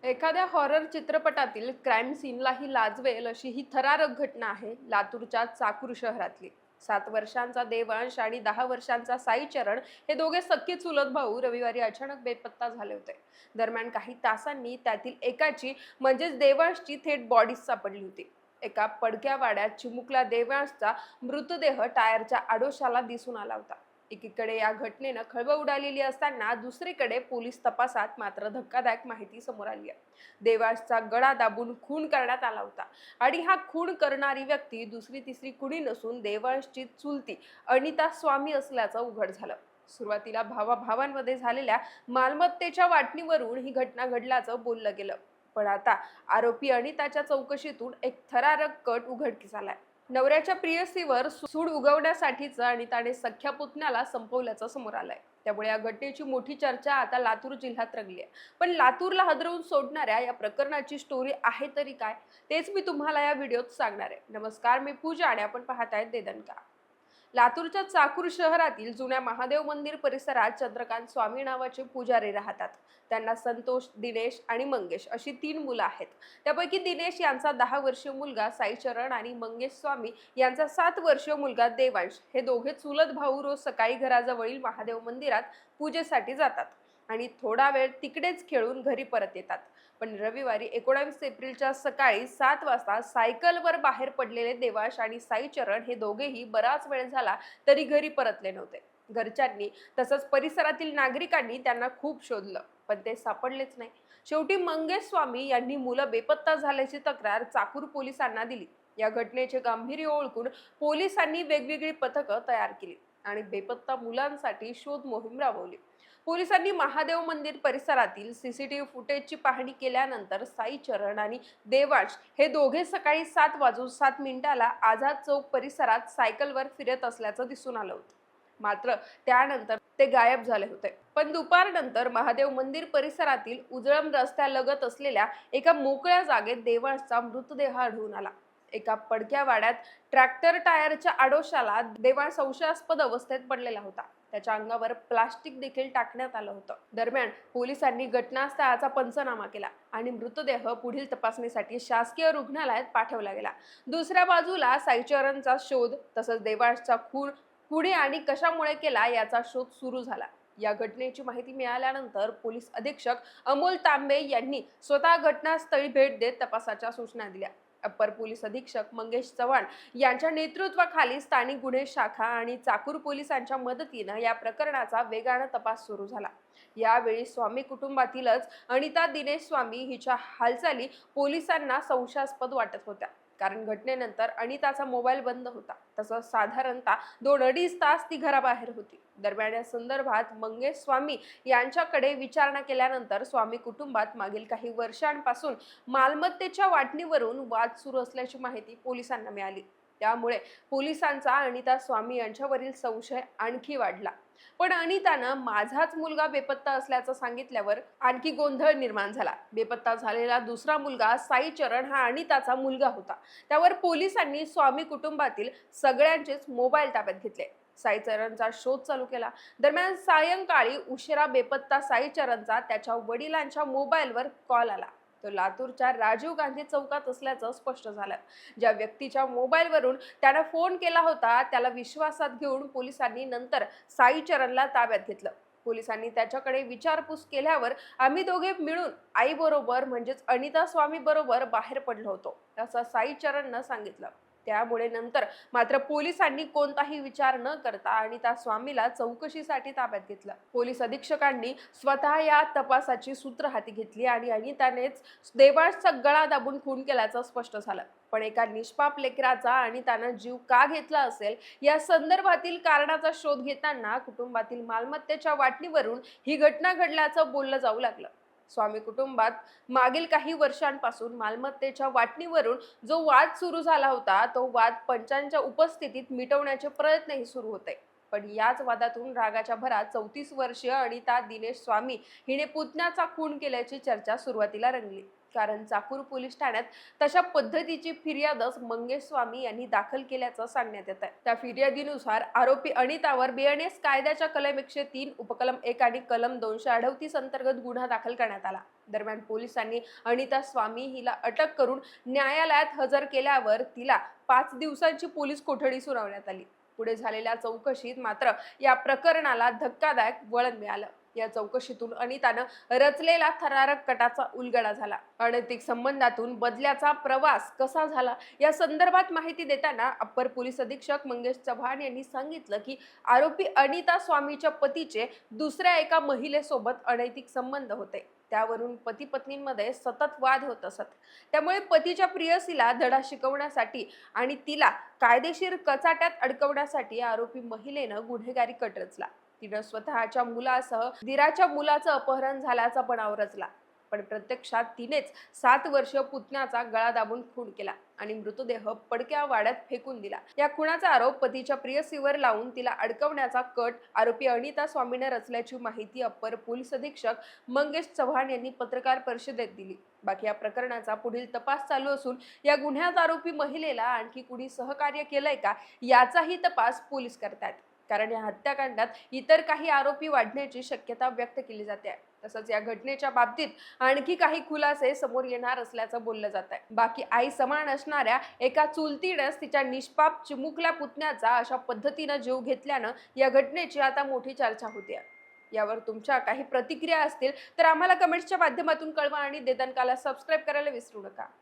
एखाद्या हॉरर चित्रपटातील क्राईम सीनलाही लाजवेल अशी ही थरारक घटना आहे लातूरच्या चाकूर शहरातली. 7 वर्षांचा देवांश आणि 10 वर्षांचा साई चरण हे दोघे सख्खे चुलत भाऊ रविवारी अचानक बेपत्ता झाले होते. दरम्यान काही तासांनी त्यातील एकाची म्हणजेच देवांशची थेट बॉडी सापडली होती. एका पडक्या वाड्यात चिमुकला देवांशचा मृतदेह टायरच्या आडोशाला दिसून आला होता. एकीकडे या घटनेनं खळबळ उडालेली असताना दुसरीकडे पोलीस तपासात मात्र धक्कादायक माहिती समोर आली आहे. देवांशचा गळा दाबून खून करण्यात आला होता आणि हा खून करणारी व्यक्ती दुसरी तिसरी कुणी नसून देवांशची चुलती अनिता स्वामी असल्याचं उघड झालं. सुरुवातीला भावाभावांमध्ये झालेल्या मालमत्तेच्या वाटणीवरून ही घटना घडल्याचं बोललं गेलं, पण आता आरोपी अनिताच्या चौकशीतून एक थरारक कट उघडकीस आलाय. नवऱ्याच्या प्रियसीवर सूड उगवण्यासाठीच अनिताने सख्या पुतण्याला संपवल्याचं समोर आलंय. त्यामुळे या घटनेची मोठी चर्चा आता लातूर जिल्ह्यात रंगली आहे. पण लातूरला हादरवून सोडणाऱ्या या प्रकरणाची स्टोरी आहे तरी काय, तेच मी तुम्हाला या व्हिडिओत सांगणार आहे. नमस्कार, मी पूजा आणि आपण पाहतायत देदनका. लातूरच्या चाकूर शहरातील जुन्या महादेव मंदिर परिसरात चंद्रकांत स्वामी नावाचे पुजारी राहतात. त्यांना संतोष, दिनेश आणि मंगेश अशी 3 मुलं आहेत. त्यापैकी दिनेश यांचा 10 वर्षीय मुलगा साईचरण आणि मंगेश स्वामी यांचा 7 वर्षीय मुलगा देवांश हे दोघे चुलत भाऊ रोज सकाळी घराजवळील महादेव मंदिरात पूजेसाठी जातात आणि थोडा वेळ तिकडेच खेळून घरी परत येतात. पण रविवारी 19 एप्रिलच्या सकाळी 7 वाजता सायकलवर बाहेर पडलेले देवांश आणि साईचरण हे दोघेही बराच वेळ झाला तरी घरी परतले नव्हते. घरच्यांनी तसंच परिसरातील नागरिकांनी त्यांना खूप शोधलं, पण ते सापडलेच नाही. शेवटी मंगेश स्वामी यांनी मुलं बेपत्ता झाल्याची तक्रार चाकूर पोलिसांना दिली. या घटनेचे गांभीर्य ओळखून पोलिसांनी वेगवेगळी पथकं तयार केली आणि बेपत्ता मुलांसाठी शोध मोहीम राबवली. पोलिसांनी महादेव मंदिर परिसरातील सीसीटीव्ही फुटेजची पाहणी केल्यानंतर साईचरण आणि देवांश हे दोघे सकाळी 7:07 आझाद चौक परिसरात सायकलवर फिरत असल्याचं दिसून आलं होतं. मात्र त्यानंतर ते गायब झाले होते. पण दुपारनंतर महादेव मंदिर परिसरातील उजळम रस्त्यालगत असलेल्या एका मोकळ्या जागेत देवांशचा मृतदेह आढळून आला. एका पडक्या वाड्यात ट्रॅक्टर टायरच्या आडोशाला देवांश संशयास्पद अवस्थेत पडलेला होता. त्याच्या अंगावर प्लास्टिक देखील टाकण्यात आलं होतं. दरम्यान पोलिसांनी घटनास्थळाचा पंचनामा केला आणि मृतदेह पुढील तपासणीसाठी शासकीय रुग्णालयात पाठवला गेला. दुसऱ्या बाजूला साईचरणचा शोध तसंच देवांशचा खून कुणी आणि कशामुळे केला याचा शोध सुरू झाला. या घटनेची माहिती मिळाल्यानंतर पोलीस अधीक्षक अमोल तांबे यांनी स्वतः घटनास्थळी भेट देत तपासाच्या सूचना दिल्या. अप्पर पोलीस अधीक्षक मंगेश चव्हाण यांच्या नेतृत्वाखाली स्थानिक गुन्हे शाखा आणि चाकूर पोलिसांच्या मदतीनं या प्रकरणाचा वेगानं तपास सुरू झाला. यावेळी स्वामी कुटुंबातीलच अनिता दिनेश स्वामी हिच्या हालचाली पोलिसांना संशयास्पद वाटत होत्या, कारण घटनेनंतर अनिताचा मोबाईल बंद होता. तसंच साधारणतः 2-2.5 तास ती घराबाहेर होती. दरम्यान या संदर्भात मंगेश स्वामी यांच्याकडे विचारणा केल्यानंतर स्वामी कुटुंबात मागील काही वर्षांपासून मालमत्तेच्या वाटणीवरून वाद सुरू असल्याची माहिती पोलिसांना मिळाली. त्यामुळे पोलिसांचा अनिता स्वामी यांच्यावरील संशय आणखी वाढला. पण अनितानं माझाच मुलगा बेपत्ता असल्याचं सांगितल्यावर आणखी गोंधळ निर्माण झाला. बेपत्ता झालेला दुसरा मुलगा साईचरण हा अनिताचा मुलगा होता. त्यावर पोलिसांनी स्वामी कुटुंबातील सगळ्यांचेच मोबाईल ताब्यात घेतले. साईचरणचा शोध चालू केला. दरम्यान सायंकाळी उशिरा बेपत्ता साईचरणचा त्याच्या वडिलांच्या मोबाईलवर कॉल आला. तो लातूरच्या राजीव गांधी चौकात असल्याचं स्पष्ट झालं. ज्या व्यक्तीच्या मोबाईलवरून त्यानं फोन केला होता त्याला विश्वासात घेऊन पोलिसांनी नंतर साईचरणला ताब्यात घेतलं. पोलिसांनी त्याच्याकडे विचारपूस केल्यावर आम्ही दोघे मिळून आईबरोबर म्हणजेच अनिता स्वामी बरोबर बाहेर पडलो होतो असं साईचरणनं सांगितलं. त्यामुळे नंतर मात्र पोलिसांनी कोणताही विचार न करता अनिता स्वामीला चौकशीसाठी ताब्यात घेतलं. पोलीस अधीक्षकांनी स्वतः या तपासाची सूत्र हाती घेतली आणि अनितानेच देवांशचा गळा दाबून खून केल्याचं स्पष्ट झालं. पण एका निष्पाप लेकराचा अनितानं जीव का घेतला असेल या संदर्भातील कारणाचा शोध घेताना कुटुंबातील मालमत्तेच्या वाटणीवरून ही घटना घडल्याचं बोललं जाऊ लागलं. स्वामी कुटुंबात मागील काही वर्षांपासून मालमत्तेच्या वाटणीवरून जो वाद सुरू झाला होता तो वाद पंचांच्या उपस्थितीत मिटवण्याचे प्रयत्नही सुरू होते. पण याच वादातून रागाच्या भरात 34 वर्षीय अनिता दिनेश स्वामी हिने पुतण्याचा खून केल्याची चर्चा सुरुवातीला रंगली. कारण चाकूर पोलीस ठाण्यात तशा पद्धतीची फिर्यादच मंगेश स्वामी यांनी दाखल केल्याचं सांगण्यात येत आहे. त्या फिर्यादीनुसार आरोपी अनितावर BNS कायद्याच्या कलम 103, उपकलम 1 आणि कलम 238 अंतर्गत गुन्हा दाखल करण्यात आला. दरम्यान पोलिसांनी अनिता स्वामी हिला अटक करून न्यायालयात हजर केल्यावर तिला 5 दिवसांची पोलीस कोठडी सुनावण्यात आली. पुढे झालेल्या चौकशीत मात्र या प्रकरणाला धक्कादायक वळण मिळालं. या चौकशीतून अनितानं रचलेला थरारक कटाचा उलगडा झाला. अनैतिक संबंधातून बदल्याचा प्रवास कसा झाला या संदर्भात माहिती देताना अप्पर पोलीस अधीक्षक मंगेश चव्हाण यांनी सांगितलं की आरोपी अनिता स्वामीच्या पतीचे दुसऱ्या एका महिलेसोबत अनैतिक संबंध होते. त्यावरून पती पत्नींमध्ये सतत वाद होत असत. त्यामुळे पतीच्या प्रियसीला धडा शिकवण्यासाठी आणि तिला कायदेशीर कचाट्यात अडकवण्यासाठी आरोपी महिलेनं गुन्हेगारी कट रचला. तिनं स्वतःच्या मुलासह दिराच्या मुलाचं अपहरण झाल्याचा बनाव रचला. पण प्रत्यक्षात तिनेच 7 वर्ष पुतण्याचा गळा दाबून खून केला आणि मृतदेह पडक्या वाड्यात फेकून दिला. या खुनाचा आरोप पतीच्या प्रियसीवर लावून तिला अडकवण्याचा कट आरोपी अनिता स्वामीने रचल्याची माहिती अप्पर पोलीस अधीक्षक मंगेश चव्हाण यांनी पत्रकार परिषदेत दिली. बाकी या प्रकरणाचा पुढील तपास चालू असून या गुन्ह्यात आरोपी महिलेला आणखी कुणी सहकार्य केलंय का याचाही तपास पोलीस करतायत. कारण या हत्याकांडात इतर काही आरोपी वाढण्याची शक्यता व्यक्त केली जाते. तसंच या घटनेच्या बाबतीत आणखी काही खुलासे समोर येणार असल्याचं बोललं जात आहे. बाकी आई समान असणाऱ्या एका चुलतीनेच तिच्या निष्पाप चिमुकल्या पुतण्याचा अशा पद्धतीनं जीव घेतल्यानं या घटनेची आता मोठी चर्चा होते. यावर तुमच्या काही प्रतिक्रिया असतील तर आम्हाला कमेंट्सच्या माध्यमातून कळवा आणि देदनकाला सबस्क्राईब करायला विसरू नका.